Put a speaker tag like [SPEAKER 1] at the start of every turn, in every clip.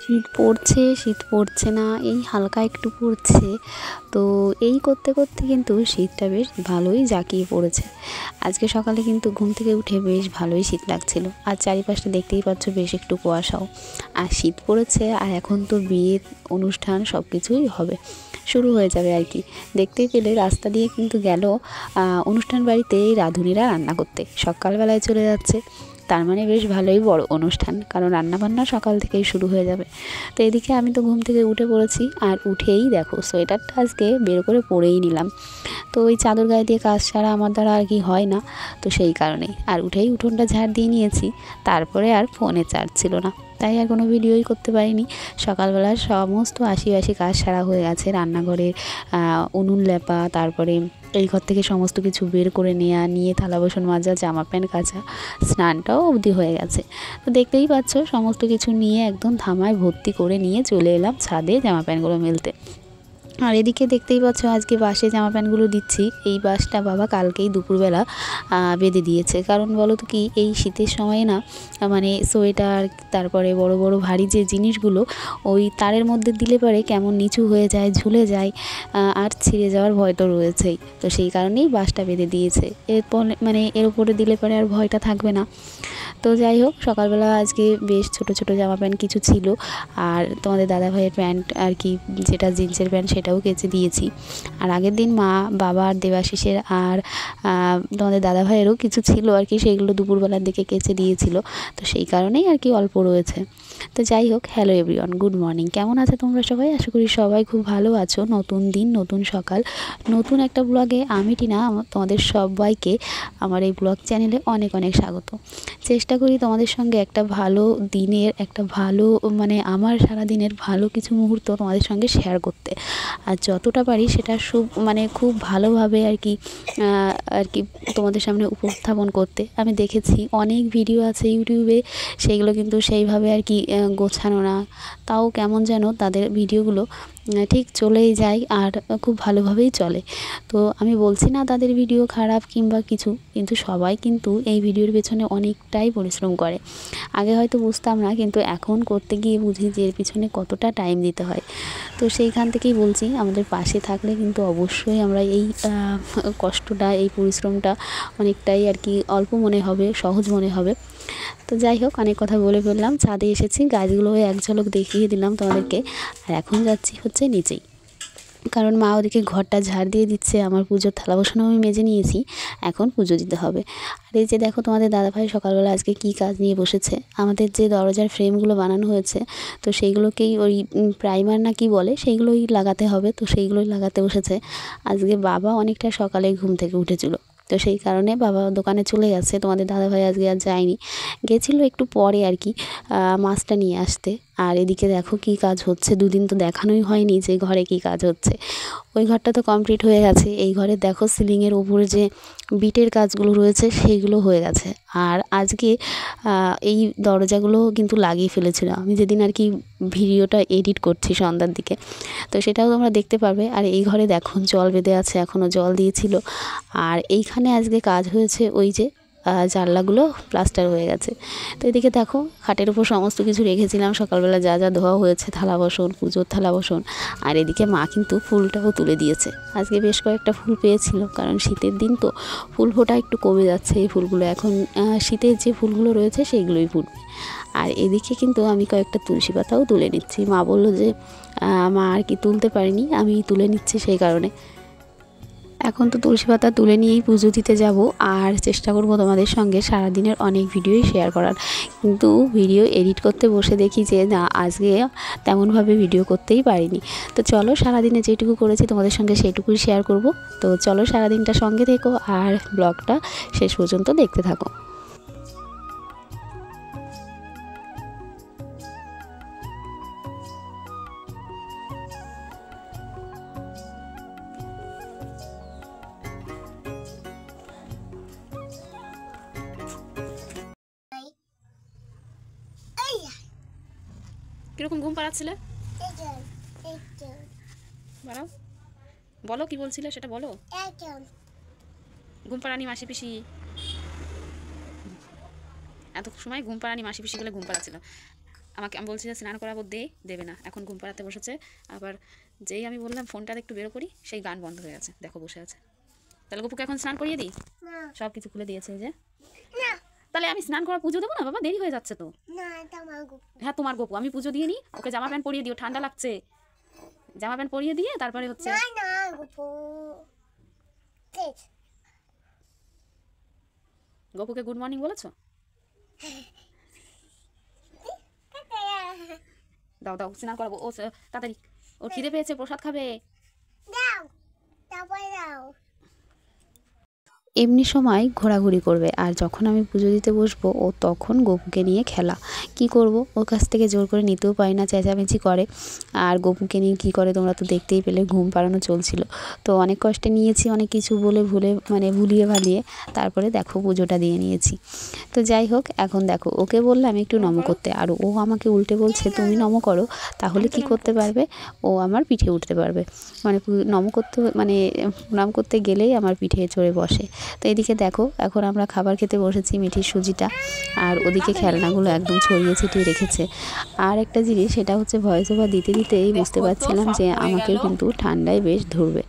[SPEAKER 1] শীত পড়ছে না, এই হালকা একটু পড়ছে। তো এই করতে করতে কিন্তু শীতটা বেশ ভালোই জাঁকিয়ে পড়েছে। আজকে সকালে কিন্তু ঘুম থেকে উঠে বেশ ভালোই শীত লাগছিল। আর চারিপাশটা দেখতেই পাচ্ছ বেশ একটু কুয়াশাও। আর শীত পড়েছে, আর এখন তো বিয়ের অনুষ্ঠান সব কিছুই হবে, শুরু হয়ে যাবে আর কি। দেখতেই পেলে রাস্তা দিয়ে কিন্তু গেল অনুষ্ঠান বাড়িতে এই রাঁধুনিরা রান্না করতে, সকালবেলায় চলে যাচ্ছে। তার মানে বেশ ভালোই বড় অনুষ্ঠান, কারণ রান্নাবান্না সকাল থেকেই শুরু হয়ে যাবে। তো এদিকে আমি তো ঘুম থেকে উঠে পড়েছি, আর উঠেই দেখো সোয়েটারটা আজকে বের করে পরেই নিলাম। তো ওই চাদর গায়ে দিয়ে কাজ ছাড়া আমার দ্বারা আর কি হয় না, তো সেই কারণেই আর উঠেই উঠোনটা ঝাড় দিয়ে নিয়েছি। তারপরে আর ফোনে চার্জ ছিল না, তাই আর কোনো ভিডিওই করতে পারিনি। সকালবেলার সমস্ত আশি কাজ সারা হয়ে গেছে। রান্নাঘরের উনুন লেপা, তারপরে এই ঘর থেকে সমস্ত কিছু বের করে নিয়ে থালা বাসন মাজা, জামা প্যান্ট কাচা, স্নানটাও অবধি হয়ে গেছে। তো দেখতেই পাচ্ছ সমস্ত কিছু নিয়ে একদম ধামায় ভর্তি করে নিয়ে চলে এলাম ছাদে জামা প্যান্টগুলো মেলতে। আর এদিকে দেখতেই পাচ্ছ আজকে বাসে জামা প্যান্টগুলো দিচ্ছি। এই বাসটা বাবা কালকেই দুপুরবেলা বেঁধে দিয়েছে। কারণ বলো তো কি, এই শীতের সময়ে না মানে সোয়েটার, তারপরে বড় বড় ভারী যে জিনিসগুলো ওই তারের মধ্যে দিলে পরে কেমন নিচু হয়ে যায়, ঝুলে যায়, আর ছিঁড়ে যাওয়ার ভয় তো রয়েছেই। তো সেই কারণেই বাসটা বেঁধে দিয়েছে। এরপর মানে এর উপরে দিলে পরে আর ভয়টা থাকবে না। তো যাই হোক, সকালবেলা আজকে বেশ ছোট ছোট জামা প্যান্ট কিছু ছিল, আর তোমাদের দাদাভাইয়ের প্যান্ট আর কি, যেটা জিন্সের প্যান্ট সেটাও কেচে দিয়েছি। আর আগের দিন মা, বাবা আর দেবাশিসের আর তোমাদের দাদাভাইয়েরও কিছু ছিল আর কি, সেইগুলো দুপুরবেলার দিকে কেচে দিয়েছিল। তো সেই কারণেই আর কি অল্প রয়েছে। তো যাই হোক, হ্যালো এভরিওয়ান, গুড মর্নিং। কেমন আছো তোমরা সবাই? আশা করি সবাই খুব ভালো আছো। নতুন দিন, নতুন সকাল, নতুন একটা ব্লগে আমি টিনা তোমাদের সবাইকে আমার এই ব্লগ চ্যানেলে অনেক অনেক স্বাগত। চেষ্টা করি তোমাদের সঙ্গে একটা ভালো দিনের, একটা ভালো মানে আমার সারাদিনের ভালো কিছু মুহূর্ত তোমাদের সঙ্গে শেয়ার করতে, আর যতটা পারি সেটা খুব ভালোভাবে আর কি তোমাদের সামনে উপস্থাপন করতে। আমি দেখেছি অনেক ভিডিও আছে ইউটিউবে, সেইগুলো কিন্তু সেইভাবে আর কি গোছানো না, তাও কেমন যেন তাদের ভিডিওগুলো ঠিক চলেই যায় আর খুব ভালোভাবেই চলে। তো আমি বলছি না তাদের ভিডিও খারাপ কিংবা কিছু, কিন্তু সবাই কিন্তু এই ভিডিওর পেছনে অনেকটাই পরিশ্রম করে। আগে হয়তো বুঝতাম না, কিন্তু এখন করতে গিয়ে বুঝি যে এর পিছনে কতটা টাইম দিতে হয়। তো সেইখান থেকেই বলছি, আমাদের পাশে থাকলে কিন্তু অবশ্যই আমরা এই কষ্টটা, এই পরিশ্রমটা অনেকটাই আর কি অল্প মনে হবে, সহজ মনে হবে। তো যাই হোক, অনেক কথা বলে ফেললাম। ছাদে এসেছি, গাছগুলো এক ঝলক দেখিয়ে দিলাম তোমাদেরকে। আর এখন যাচ্ছি হচ্ছে নিচেই, কারণ মা ওদিকে ঘরটা ঝাড় দিয়ে দিচ্ছে। আমার পুজোর থালা বাসনও আমি মেজে নিয়েছি, এখন পুজো দিতে হবে। আর এই যে দেখো তোমাদের দাদাভাই সকালবেলা আজকে কি কাজ নিয়ে বসেছে। আমাদের যে দরজার ফ্রেমগুলো বানানো হয়েছে, তো সেইগুলোকেই ওই প্রাইমার না কি বলে, সেইগুলোই লাগাতে হবে। তো সেইগুলোই লাগাতে বসেছে। আজকে বাবা অনেকটা সকালে ঘুম থেকে উঠেছিল, তো সেই কারণে বাবা দোকানে চলে গেছে। তোমাদের দাদাভাই আজকে আর যায়নি, গেছিলো একটু পরে আর কি মাছটা নিয়ে আসতে। আর এদিকে দেখো কি কাজ হচ্ছে, দুদিন তো দেখানোই হয়নি যে ঘরে কি কাজ হচ্ছে। ওই ঘরটা তো কমপ্লিট হয়ে গেছে। এই ঘরে দেখো সিলিংয়ের ওপরে যে বিটের কাজগুলো রয়েছে সেইগুলো হয়ে গেছে। আর আজকে এই দরজাগুলো কিন্তু লাগিয়ে ফেলেছিল আমি যেদিন আর কি ভিডিওটা এডিট করছি সন্ধ্যার দিকে, তো সেটাও তোমরা দেখতে পারবে। আর এই ঘরে দেখো জল বেঁধে আছে, এখনও জল দিয়েছিল। আর এইখানে আজকে কাজ হয়েছে, ওই যে জানলাগুলো প্লাস্টার হয়ে গেছে। তো এদিকে দেখো খাটের উপর সমস্ত কিছু রেখেছিলাম সকালবেলা, যা যা ধোয়া হয়েছে, থালা বাসন, পুজোর থালা বাসন। আর এদিকে মা কিন্তু ফুলটাও তুলে দিয়েছে। আজকে বেশ কয়েকটা ফুল পেয়েছিল, কারণ শীতের দিন তো ফুল ফোটা একটু কমে যাচ্ছে। এই ফুলগুলো এখন শীতের যে ফুলগুলো রয়েছে সেইগুলোই ফুটবে। আর এদিকে কিন্তু আমি কয়েকটা তুলসী পাতাও তুলে নিচ্ছি। মা বললো যে মা আর কি তুলতে পারিনি, আমি তুলে নিচ্ছি, সেই কারণে এখন তো তুলসী পাতা তুলে নিয়েই পুজো দিতে যাব। আর চেষ্টা করব তোমাদের সঙ্গে সারাদিনের অনেক ভিডিওই শেয়ার করার, কিন্তু ভিডিও এডিট করতে বসে দেখি যে না, আজকে তেমনভাবে ভিডিও করতেই পারিনি। তো চলো, সারাদিনে যেটুকু করেছি তোমাদের সঙ্গে সেইটুকুই শেয়ার করব। তো চলো সারাদিনটা সঙ্গে থেকো আর ব্লগটা শেষ পর্যন্ত দেখতে থাকো।
[SPEAKER 2] কিরকম ঘুম পাড়াচ্ছিলে? বাড়াও, বলো কি বলছিলে সেটা বলো। ঘুম পাড়ানি মাসি পিসি, এত সময় ঘুম পাড়ানি মাসি পিসি বলে ঘুম পাড়াচ্ছিল। আমি বলছি যে স্নান করাবো, দেবে না, এখন ঘুম পাড়াতে বসেছে। আবার যেই আমি বললাম ফোনটা একটু বেরো করি, সেই গান বন্ধ হয়ে গেছে, দেখো বসে আছে। তাহলে গপুকে এখন স্নান করিয়ে দিই? সব কিছু খুলে দিয়েছে যে। তাহলে আমি স্নান করা পুজো দেবো না বাবা, দেরি হয়ে যাচ্ছে তো। হ্যাঁ তোমার গপু, আমি পুজো দিয়ে নিই, ওকে জামা প্যান্ট পরিয়ে দিও, ঠান্ডা লাগছে। জামা প্যান্ট পরিয়ে দিয়ে তারপরে হচ্ছে গপুকে গুড মর্নিং বলেছো? দাও দাও, স্নান করাবো। ও তাড়াতাড়ি, ওর খিদে পেয়েছে, প্রসাদ খাবে।
[SPEAKER 1] এমনি সময় ঘোরাঘুরি করবে, আর যখন আমি পুজো দিতে বসবো ও তখন গপুকে নিয়ে খেলা। কি করব, ওর কাছ থেকে জোর করে নিতেও পারি না, চেঁচামেচি করে। আর গপুকে নিয়ে কী করে তোমরা তো দেখতেই পেলে, ঘুম পাড়ানো চলছিল। তো অনেক কষ্টে নিয়েছি, অনেক কিছু বলে ভুলিয়ে ভালিয়ে তারপরে দেখো পুজোটা দিয়ে নিয়েছি। তো যাই হোক, এখন দেখো ওকে বললাম একটু নম করতে, আর ও আমাকে উল্টে বলছে তুমি নম করো, তাহলে কি করতে পারবে, ও আমার পিঠে উঠতে পারবে। মানে নম করতে মানে প্রণাম করতে গেলেই আমার পিঠে চড়ে বসে। তো এদিকে দেখো এখন আমরা খাবার খেতে বসেছি, মিঠির সুজিটা, আর ওদিকে খেলনাগুলো একদম ছড়িয়ে ছিটিয়ে রেখেছে। আর একটা জিনিস, সেটা হচ্ছে ভয়েস ওভার দিতে দিতেই বুঝতে পারছিলাম যে আমাকেও কিন্তু ঠান্ডায় বেশ ধরবে।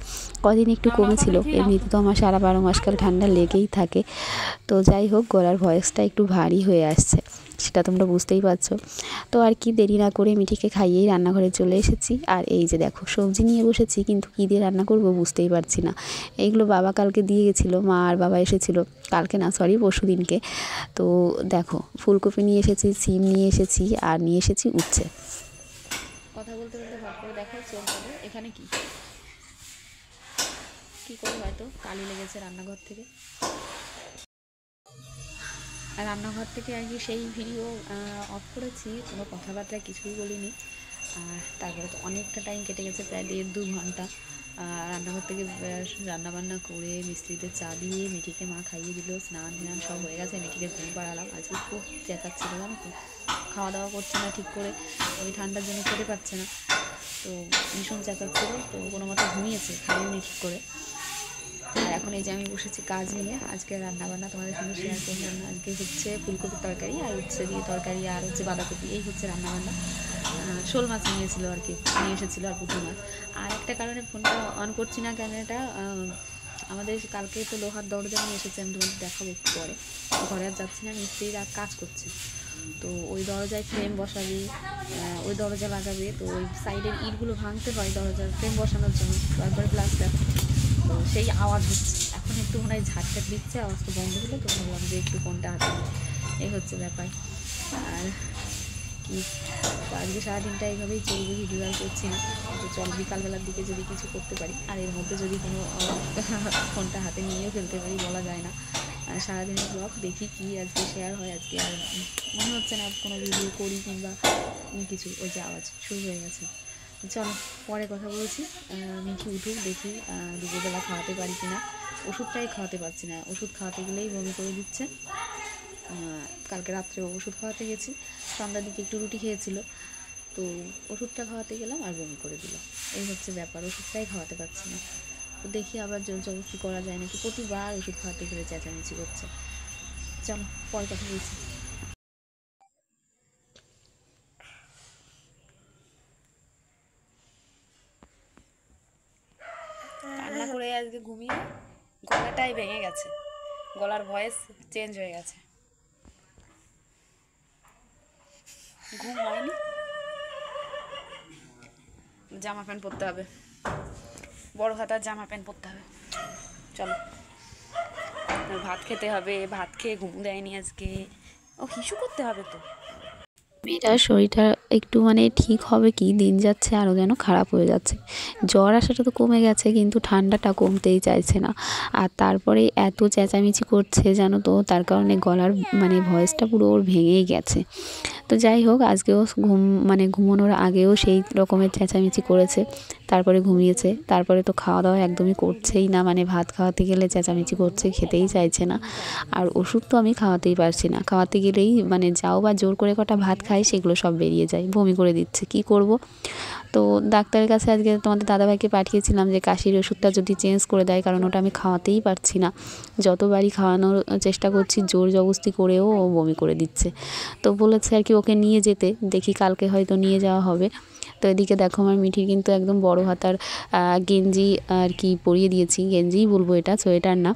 [SPEAKER 1] কদিন একটু কমেছিল, এমনিতে তো আমার সারা 12 মাসকাল ঠান্ডা লেগেই থাকে। তো যাই হোক, গলার ভয়েসটা একটু ভারী হয়ে আসছে, সেটা তোমরা বুঝতেই পারছো। তো আর কি, দেরি না করে মিঠিকে খাইয়েই রান্নাঘরে চলে এসেছি। আর এই যে দেখো সবজি নিয়ে বসেছি, কিন্তু কী দিয়ে রান্না করব বুঝতেই পারছি না। এইগুলো বাবা কালকে দিয়ে গেছিলো, মা আর বাবা এসেছিলো কালকে না, সরি পরশু দিনকে। তো দেখো ফুলকপি নিয়ে এসেছি, সিম নিয়ে এসেছি, আর নিয়ে এসেছি উচ্ছে।
[SPEAKER 2] কথা বলতে বলতে ভাব করে দেখো চোর যাবে এখানে কি করে, হয়তো কালি লেগেছে রান্নাঘর থেকে। আর রান্নাঘর থেকে আর কি সেই ভিডিও অফ করেছি, কোনো কথাবার্তা কিছুই বলিনি। আর তারপরে তো অনেকটা টাইম কেটে গেছে, প্রায় 1.5-2 ঘন্টা। রান্নাঘর থেকে রান্নাবান্না করে মিস্ত্রিদের চা দিয়ে মিঠিকে মা খাইয়ে দিল, স্নান সব হয়ে গেছে, মিঠিকে ঘুম পাড়ালাম। আজকে খুব চেঁচাচ্ছিল জানো তো, খাওয়া দাওয়া করছে না ঠিক করে, ওই ঠান্ডার জন্য খেতে পারছে না, তো ভীষণ চেঁচাচ্ছিল। তো কোনো মতো ঘুমিয়েছে, খাইনি ঠিক করে। আর এখন এই যে আমি বসেছি কাজ নিয়ে, আজকে রান্নাবান্না তোমাদের সঙ্গে শেয়ার করলাম না। আজকে হচ্ছে ফুলকপির তরকারি, আর উচ্ছে দিয়ে তরকারি, আর হচ্ছে বাঁধাকপি, এই হচ্ছে রান্নাবান্না। শোল মাছ নিয়ে এসেছিলো, আর পুঁটি মাছ। আর একটা কারণে ফোনটা অন করছি না, ক্যামেরাটা আমাদের কালকে তো লোহার দরজা নিয়ে এসেছে, আমি তোমাদের দেখাবো একটু পরে। ঘরে আর যাচ্ছি না, মিস্ত্রিরা কাজ করছে, তো ওই দরজায় ফ্রেম বসাবে, ওই দরজা লাগাবে, তো ওই সাইডের ইটগুলো ভাঙতে হয় দরজার ফ্রেম বসানোর জন্য, তারপরে প্লাস্টার। তো সেই আওয়াজ হচ্ছে, এখন একটু মনে হয় ঝাড়টাট দিচ্ছে, আওয়াজটা বন্ধ হলো, তো ভাবলাম যে একটু ফোনটা হাতে নিই, এই হচ্ছে ব্যাপার। আর কি, আজকে সারাদিনটা এইভাবেই চলবে, ভিডিও আর করছি না, তো চল বিকালবেলার দিকে যদি কিছু করতে পারি, আর এর মধ্যে যদি কোনো ফোনটা হাতে নিয়েও ফেলতে পারি, বলা যায় না। সারাদিনের ব্লগ দেখি কি আজকে শেয়ার হয়। আজকে আর মনে হচ্ছে না কোনো ভিডিও করি কিংবা কিছু, ওই যে আওয়াজ শুরু হয়ে গেছে। চলো পরে কথা বলছি, মিঠি উঠুক, দেখি দুপুরবেলা খাওয়াতে পারি কিনা। ওষুধটাই খাওয়াতে পারছি না, ওষুধ খাওয়াতে গেলেই বমি করে দিচ্ছে। কালকে রাত্রে ওষুধ খাওয়াতে গেছি, সন্ধ্যার দিকে একটু রুটি খেয়েছিল, তো ওষুধটা খাওয়াতে গেলাম আর বমি করে দিল, এই হচ্ছে ব্যাপার, ওষুধটাই খাওয়াতে পারছি না। তো দেখি আবার জোর জবরদস্তি করা যায় নাকি, প্রতিবার ওষুধ খাওয়াতে গেলে চেঁচামেচি করছে। চলো পরে কথা বলছি। রান্না করে আজকে ঘুমিয়ে গলাটাই ভেঙে গেছে, গলার ভয়েস চেঞ্জ হয়ে গেছে, ঘুম হয়নি, জামা প্যান্ট পরতে হবে, বড় হাতার জামা প্যান্ট পরতে হবে। চলো ভাত খেতে হবে, ভাত খেয়ে ঘুম দেয়নি আজকে, ও হিসু করতে হবে তো।
[SPEAKER 1] মেয়েটার শরীরটা একটু মানে ঠিক হবে কি, দিন যাচ্ছে আরও যেন খারাপ হয়ে যাচ্ছে। জ্বর আসাটা তো কমে গেছে, কিন্তু ঠান্ডাটা কমতেই চাইছে না। আর তারপরে এত চেঁচামেচি করছে জানো তো, তার কারণে গলার মানে ভয়েসটা পুরো ওর ভেঙেই গেছে। তো যাই হোক, আজকেও ঘুমানোর আগেও সেই রকমের চেঁচামেচি করেছে, তারপরে ঘুমিয়েছে। তারপরে তো খাওয়া দাওয়া একদমই করছেই না, মানে ভাত খাওয়াতে গেলে চেঁচামেচি করছে, খেতেই চাইছে না। আর ওষুধ তো আমি খাওয়াতেই পারছি না, খাওয়াতে গেলেই মানে যাও বা জোর করে কটা ভাত খাই খাই সেগুলো সব বেরিয়ে যায়, বমি করে দিচ্ছে, কি করব। তো ডাক্তারের কাছে আজকে তোমাদের দাদাভাইকে পাঠিয়েছিলাম যে কাশির ওষুধটা যদি চেঞ্জ করে দেয়, কারণ ওটা আমি খাওয়াতেই পারছি না। যতবারই খাওয়ানোর চেষ্টা করছি জোর জবরদস্তি করেও ও বমি করে দিচ্ছে। তো বলেছে আর কি ওকে নিয়ে যেতে, দেখি কালকে হয়তো নিয়ে যাওয়া হবে। তো এদিকে দেখো আমার মিঠির কিন্তু একদম বড় হাতার গেঞ্জি আর কি পরিয়ে দিয়েছি, গেঞ্জিই বলবো, এটা সোয়েটার না,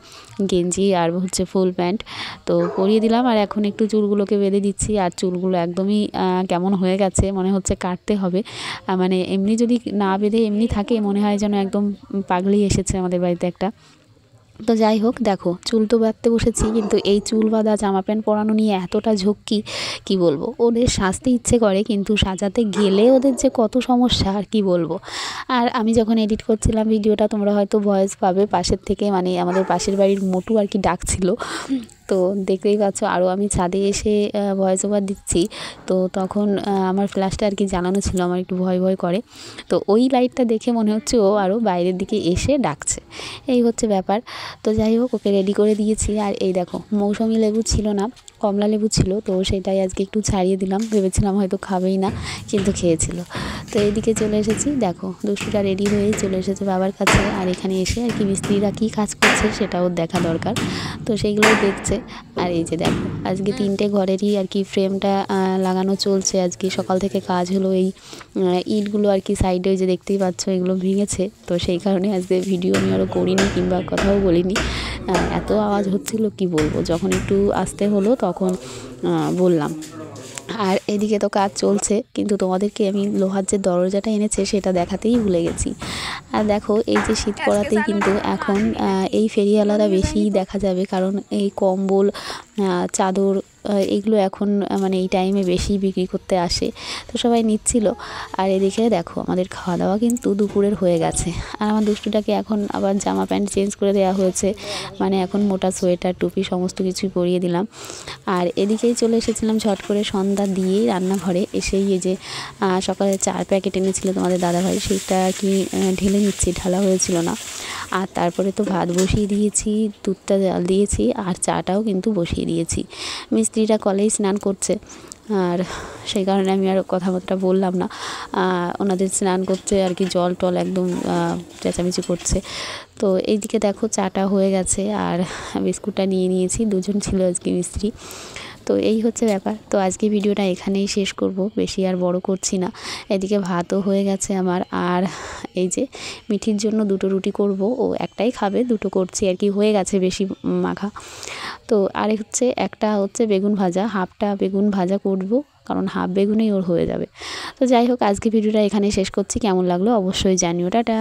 [SPEAKER 1] গেঞ্জি আর হচ্ছে ফুল প্যান্ট। তো পরিয়ে দিলাম আর এখন একটু চুলগুলোকে বেঁধে দিচ্ছি। আর চুলগুলো একদমই কেমন হয়ে গেছে, মনে হচ্ছে কাটতে হবে। মানে এমনি যদি না বেঁধে এমনি থাকে মনে হয় যেন একদম পাগলি এসেছে আমাদের বাড়িতে একটা। তো যাই হোক, দেখো চুল তো বাঁধতে বসেছি, কিন্তু এই চুল বাঁধা জামা প্যান্ট পরানো নিয়ে এতটা ঝক্কি কি বলবো। ওদের সাজতে ইচ্ছে করে কিন্তু সাজাতে গেলে ওদের যে কত সমস্যা আর কি বলবো। আর আমি যখন এডিট করছিলাম ভিডিওটা, তোমরা হয়তো ভয়েস পাবে পাশের থেকে, মানে আমাদের পাশের বাড়ির মোটু আর কি ডাকছিল। তো দেখতেই পাচ্ছ, আরও আমি ছাদে এসে ভয়েস ওভার দিচ্ছি। তো তখন আমার ফ্ল্যাশটা আর কি জ্বালানো ছিল, আমার একটু ভয় ভয় করে। তো ওই লাইটটা দেখে মনে হচ্ছে ও আরও বাইরের দিকে এসে ডাকছে, এই হচ্ছে ব্যাপার। তো যাই হোক, ওকে রেডি করে দিয়েছি। আর এই দেখো মৌসুমি লেবু ছিল না, কমলা লেবু ছিল, তো সেটাই আজকে একটু ছাড়িয়ে দিলাম, ভেবেছিলাম হয়তো খাবেই না, কিন্তু খেয়েছিল। তো এইদিকে চলে এসেছি, দেখো দুষ্টুটা রেডি হয়ে চলে এসেছে বাবার কাছে। আর এখানে এসে আর কি মিস্ত্রিরা কী কাজ করছে সেটাও দেখা দরকার, তো সেইগুলোই দেখছে। আর এই যে দেখো আজকে 3টে ঘরেরই আর কি ফ্রেমটা লাগানো চলছে। আজকে সকাল থেকে কাজ হলো, এই ইটগুলো আর কি সাইডে যে দেখতেই পাচ্ছ এগুলো ভেঙেছে, তো সেই কারণে আজকে ভিডিও আমি আরও করিনি কিংবা কথাও বলিনি। এত আওয়াজ হচ্ছিল কি বলবো, যখন একটু আসতে হলো তখন বললাম। আর এদিকে তো কাজ চলছে, কিন্তু তোমাদেরকে আমি লোহার যে দরজাটা এনেছে সেটা দেখাতেই ভুলে গেছি। আর দেখো এই যে শীত পড়াতেই কিন্তু এখন এই ফেরিওয়ালারা বেশিই দেখা যাবে, কারণ এই কম্বল চাদর এগুলো এখন মানে এই টাইমে বেশি বিক্রি করতে আসে, তো সবাই নিচ্ছিল। আর এদিকে দেখো আমাদের খাওয়া দাওয়া কিন্তু দুপুরের হয়ে গেছে। আর আমার দুষ্টুটাকে এখন আবার জামা প্যান্ট চেঞ্জ করে দেওয়া হয়েছে, মানে এখন মোটা সোয়েটার টুপি সমস্ত কিছুই পরিয়ে দিলাম। আর এদিকেই চলে এসেছিলাম ঝট করে সন্ধ্যা দিয়েই রান্নাঘরে এসেই, এই যে সকালে 4 প্যাকেট এনেছিল তোমাদের দাদাভাই, সেইটা আর কি ঢেলে নিচ্ছি, ঢালা হয়েছিল না। আর তারপরে তো ভাত বসিয়ে দিয়েছি, দুধটা জাল দিয়েছি, আর চাটাও কিন্তু বসিয়ে দিয়েছি। মিস্ত্রিরা কলেই স্নান করছে, আর সেই কারণে আমি আর কথাবার্তা বললাম না। ওনাদের স্নান করছে আর কি, জল টল একদম চেঁচামেচি করছে। তো এইদিকে দেখো চাটা হয়ে গেছে আর বিস্কুটটা নিয়ে নিয়েছি, দুজন ছিল আজকে মিস্ত্রি। তো এই হচ্ছে ব্যাপার। তো আজকে ভিডিওটা এখানেই শেষ করব, বেশি আর বড় করছি না। এদিকে ভাতও হয়ে গেছে আমার, আর এই যে মিঠির জন্য 2টো রুটি করব, ও একটাই খাবে, 2টো করছি আর কি, হয়ে গেছে বেশি মাখা। তো আর হচ্ছে একটা হচ্ছে বেগুন ভাজা, হাফটা বেগুন ভাজা করব, কারণ হাফ বেগুনেই ওর হয়ে যাবে। তো যাই হোক, আজকে ভিডিওটা এখানেই শেষ করছি, কেমন লাগলো অবশ্যই জানিও। টাটা।